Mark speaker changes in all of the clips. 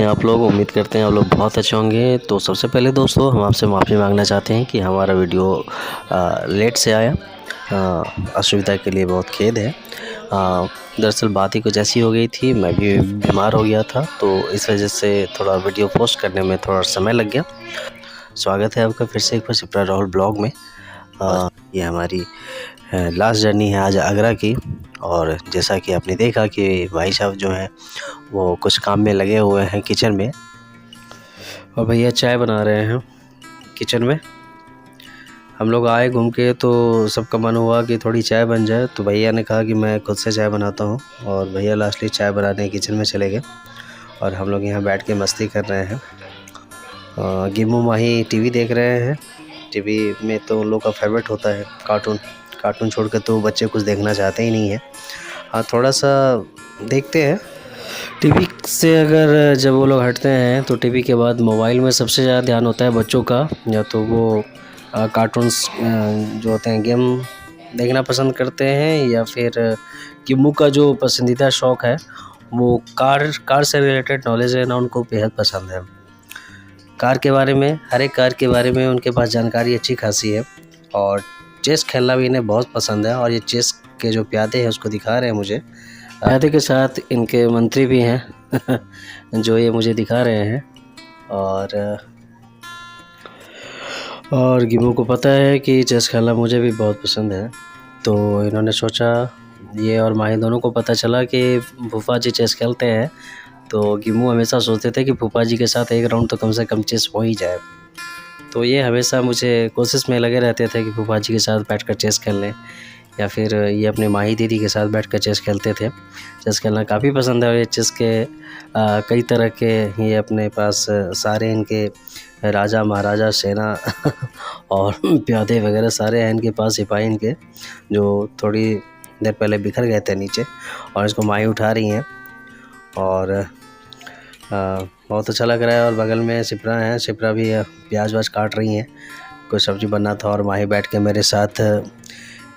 Speaker 1: आप लोग? उम्मीद करते हैं आप लोग बहुत अच्छे होंगे। तो सबसे पहले दोस्तों हम आपसे माफ़ी मांगना चाहते हैं कि हमारा वीडियो लेट से आया। असुविधा के लिए बहुत खेद है। दरअसल बात ही कुछ ऐसी हो गई थी, मैं भी बीमार हो गया था, तो इस वजह से थोड़ा वीडियो पोस्ट करने में थोड़ा समय लग गया। स्वागत है आपका फिर से एक बार शिप्रा राहुल ब्लॉग में। ये हमारी लास्ट जर्नी है आज आगरा की। और जैसा कि आपने देखा कि भाई साहब जो हैं वो कुछ काम में लगे हुए हैं किचन में, और भैया चाय बना रहे हैं किचन में। हम लोग आए घूम के तो सबका मन हुआ कि थोड़ी चाय बन जाए, तो भैया ने कहा कि मैं खुद से चाय बनाता हूँ, और भैया लास्टली चाय बनाने किचन में चले गए और हम लोग यहाँ बैठ के मस्ती कर रहे हैं। गिम्मू माही टीवी देख रहे हैं। टीवी में तो उन लोग का फेवरेट होता है कार्टून छोड़ कर तो बच्चे कुछ देखना चाहते ही नहीं है। हाँ, थोड़ा सा देखते हैं टीवी से। अगर जब वो लोग हटते हैं तो टीवी के बाद मोबाइल में सबसे ज़्यादा ध्यान होता है बच्चों का, या तो वो कार्टून्स जो होते हैं गेम देखना पसंद करते हैं, या फिर गिम्मू का जो पसंदीदा शौक़ है वो कार से रिलेटेड नॉलेज है ना, उनको बेहद पसंद है। कार के बारे में, हर एक कार के बारे में उनके पास जानकारी अच्छी खासी है। और चेस खेलना भी इन्हें बहुत पसंद है, और ये चेस के जो प्यादे हैं उसको दिखा रहे हैं मुझे। प्यादे के साथ इनके मंत्री भी हैं जो ये मुझे दिखा रहे हैं। और गिम्मू को पता है कि चेस खेलना मुझे भी बहुत पसंद है, तो इन्होंने सोचा, ये और माही दोनों को पता चला कि फूफा जी चेस खेलते हैं, तो गिम्मू हमेशा सोचते थे कि फूफा जी के साथ एक राउंड तो कम से कम चेस हो ही जाए। तो ये हमेशा मुझे कोशिश में लगे रहते थे कि फूफा जी के साथ बैठकर चेस खेल लें, या फिर ये अपने माही दीदी के साथ बैठकर चेस खेलते थे। चेस खेलना काफ़ी पसंद है, और ये चेस के कई तरह के ये अपने पास सारे इनके राजा महाराजा सेना और प्यादे वगैरह सारे हैं इनके पास, सिपाही इनके, जो थोड़ी देर पहले बिखर गए थे नीचे, और इसको माही उठा रही हैं। और बहुत अच्छा लग रहा है। और बगल में शिप्रा हैं, शिप्रा भी प्याज वाज काट रही हैं, कुछ सब्ज़ी बनना था, और माही बैठ के मेरे साथ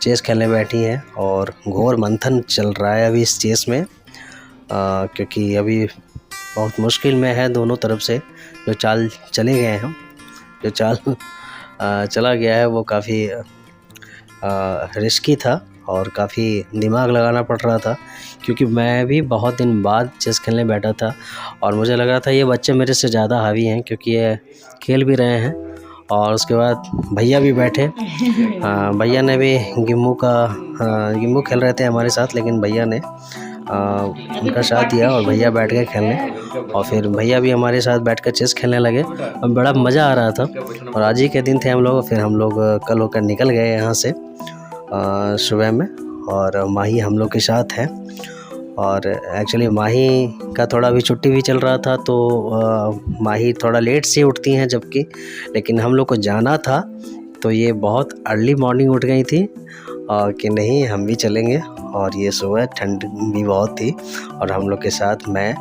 Speaker 1: चेस खेलने बैठी हैं। और घोर मंथन चल रहा है अभी इस चेस में, क्योंकि अभी बहुत मुश्किल में है दोनों तरफ से। जो चाल चले गए हैं, जो चाल चला गया है वो काफ़ी रिस्की था, और काफ़ी दिमाग लगाना पड़ रहा था, क्योंकि मैं भी बहुत दिन बाद चेस खेलने बैठा था, और मुझे लग रहा था ये बच्चे मेरे से ज़्यादा हावी हैं, क्योंकि ये खेल भी रहे हैं। और उसके बाद भैया भी बैठे। भैया ने भी गिम्मू खेल रहे थे हमारे साथ, लेकिन भैया ने उनका साथ दिया और भैया बैठ गए खेलने। और फिर भैया भी हमारे साथ बैठकर चेस खेलने लगे, और बड़ा मज़ा आ रहा था। और आज ही के दिन थे हम लोग, फिर हम लोग कल होकर निकल गए यहाँ से सुबह में, और माही हम लोग के साथ है। और एक्चुअली माही का थोड़ा भी छुट्टी भी चल रहा था, तो माही थोड़ा लेट से उठती हैं जबकि, लेकिन हम लोग को जाना था तो ये बहुत अर्ली मॉर्निंग उठ गई थी कि नहीं हम भी चलेंगे। और ये सुबह ठंड भी बहुत थी, और हम लोग के साथ मैं,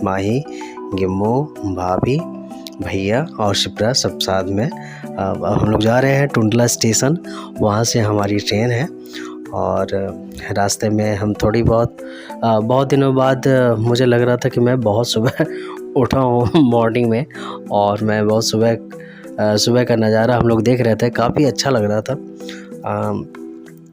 Speaker 1: माही, गिम्मू, भाभी, भैया और शिप्रा सब साथ में हम लोग जा रहे हैं टुंडला स्टेशन। वहाँ से हमारी ट्रेन है, और रास्ते में हम थोड़ी बहुत दिनों बाद मुझे लग रहा था कि मैं बहुत सुबह उठा हूँ मॉर्निंग में, और मैं बहुत सुबह का नज़ारा हम लोग देख रहे थे, काफ़ी अच्छा लग रहा था।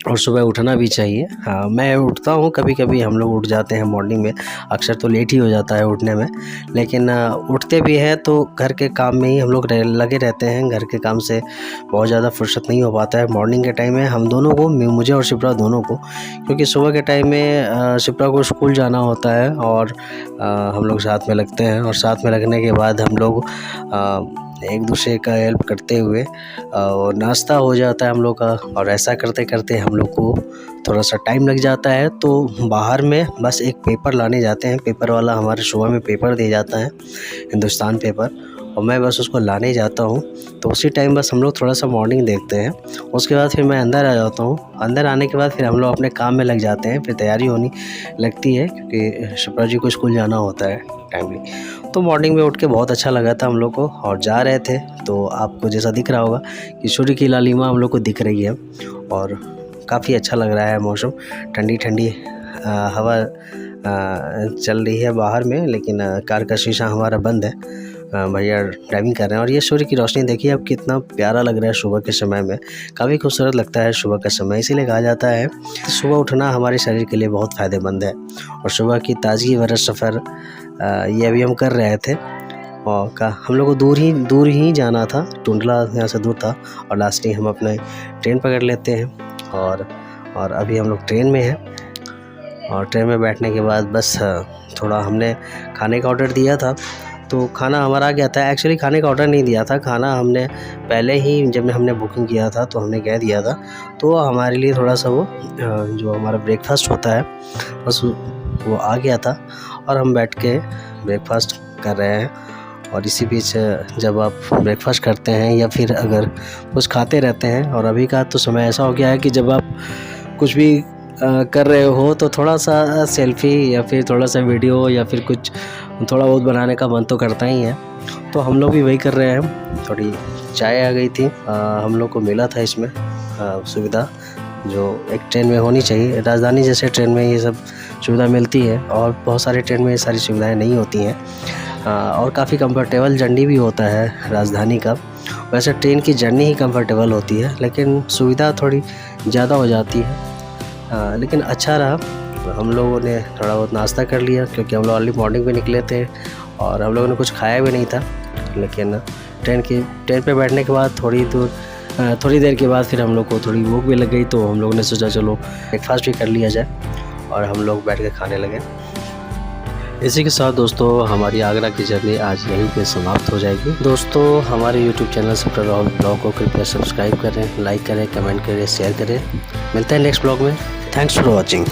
Speaker 1: और सुबह उठना भी चाहिए। हाँ, मैं उठता हूँ कभी कभी, हम लोग उठ जाते हैं मॉर्निंग में, अक्सर तो लेट ही हो जाता है उठने में, लेकिन उठते भी हैं तो घर के काम में ही हम लोग लगे रहते हैं। घर के काम से बहुत ज़्यादा फुर्सत नहीं हो पाता है मॉर्निंग के टाइम में हम दोनों को, मुझे और शिप्रा दोनों को, क्योंकि सुबह के टाइम में शिप्रा को स्कूल जाना होता है, और हम लोग साथ में लगते हैं। और साथ में लगने के बाद हम लोग एक दूसरे का हेल्प करते हुए और नाश्ता हो जाता है हम लोग का, और ऐसा करते करते हम लोग को थोड़ा सा टाइम लग जाता है। तो बाहर में बस एक पेपर लाने जाते हैं, पेपर वाला हमारे सुबह में पेपर दे जाता है, हिंदुस्तान पेपर, और मैं बस उसको लाने जाता हूँ। तो उसी टाइम बस हम लोग थोड़ा सा मॉर्निंग देखते हैं, उसके बाद फिर मैं अंदर आ जाता हूँ। अंदर आने के बाद फिर हम लोग अपने काम में लग जाते हैं, फिर तैयारी होनी लगती है, क्योंकि शिप्रा जी को स्कूल जाना होता है टाइमली। तो मॉर्निंग में उठ के बहुत अच्छा लगा था हम लोग को, और जा रहे थे तो आपको जैसा दिख रहा होगा कि सूर्य की लालिमा हम लोग को दिख रही है, और काफ़ी अच्छा लग रहा है मौसम, ठंडी ठंडी हवा चल रही है बाहर में, लेकिन कार का शीशा हमारा बंद है। भैया ड्राइविंग कर रहे हैं। और ये सूर्य की रोशनी देखिए अब कितना प्यारा लग रहा है सुबह के समय में, काफ़ी खूबसूरत लगता है सुबह का समय। इसीलिए कहा जाता है सुबह उठना हमारे शरीर के लिए बहुत फ़ायदेमंद है। और सुबह की ताज़गी भरा सफ़र ये अभी हम कर रहे थे, और हम लोग को दूर ही जाना था, टुंडला यहाँ से दूर था। और लास्ट में हम अपने ट्रेन पकड़ लेते हैं, और अभी हम लोग ट्रेन में हैं। और ट्रेन में बैठने के बाद बस थोड़ा हमने खाने का ऑर्डर दिया था, तो खाना हमारा आ गया था। एक्चुअली खाने का ऑर्डर नहीं दिया था, खाना हमने पहले ही जब हमने बुकिंग किया था तो हमने कह दिया था। तो हमारे लिए थोड़ा सा वो जो हमारा ब्रेकफास्ट होता है बस वो आ गया था, और हम बैठ के ब्रेकफास्ट कर रहे हैं। और इसी बीच जब आप ब्रेकफास्ट करते हैं या फिर अगर कुछ खाते रहते हैं, और अभी का तो समय ऐसा हो गया है कि जब आप कुछ भी कर रहे हो तो थोड़ा सा सेल्फ़ी या फिर थोड़ा सा वीडियो या फिर कुछ थोड़ा बहुत बनाने का मन तो करता ही है। तो हम लोग भी वही कर रहे हैं। थोड़ी चाय आ गई थी, हम लोग को मिला था इसमें सुविधा जो एक ट्रेन में होनी चाहिए। राजधानी जैसे ट्रेन में ये सब सुविधा मिलती है, और बहुत सारे ट्रेन में ये सारी सुविधाएं नहीं होती हैं। और काफ़ी कंफर्टेबल जर्नी भी होता है राजधानी का। वैसे ट्रेन की जर्नी ही कंफर्टेबल होती है, लेकिन सुविधा थोड़ी ज़्यादा हो जाती है। लेकिन अच्छा रहा। हम लोगों ने थोड़ा बहुत नाश्ता कर लिया, क्योंकि हम लोग अर्ली मॉर्निंग में निकले थे और हम लोगों ने कुछ खाया भी नहीं था। लेकिन ट्रेन पे बैठने के बाद थोड़ी देर के बाद फिर हम लोग को थोड़ी भूख भी लग गई, तो हम लोगों ने सोचा चलो ब्रेकफास्ट भी कर लिया जाए, और हम लोग बैठ के खाने लगे। इसी के साथ दोस्तों हमारी आगरा की जर्नी आज यहीं पे समाप्त हो जाएगी। दोस्तों हमारे YouTube चैनल सफर राहुल ब्लॉग को कृपया सब्सक्राइब करें, लाइक करें, कमेंट करें, शेयर करें। मिलते हैं नेक्स्ट ब्लॉग में। Thanks for watching.